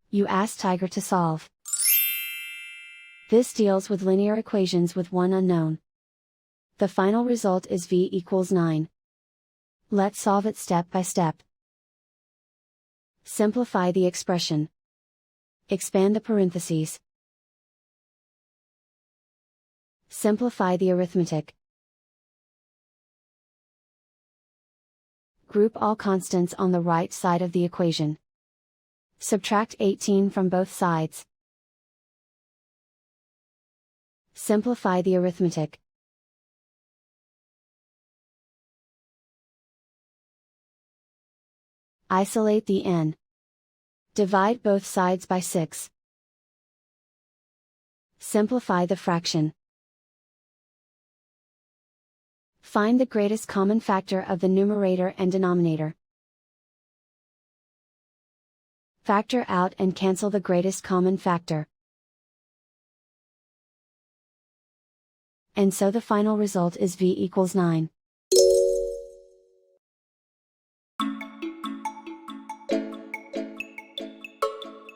You ask Tiger to solve. This deals with linear equations with one unknown. The final result is v equals 9. Let's solve it step by step. Simplify the expression. Expand the parentheses. Simplify the arithmetic. Group all constants on the right side of the equation. Subtract 18 from both sides. Simplify the arithmetic. Isolate the n. Divide both sides by 6. Simplify the fraction. Find the greatest common factor of the numerator and denominator. Factor out and cancel the greatest common factor. And so the final result is v equals 9.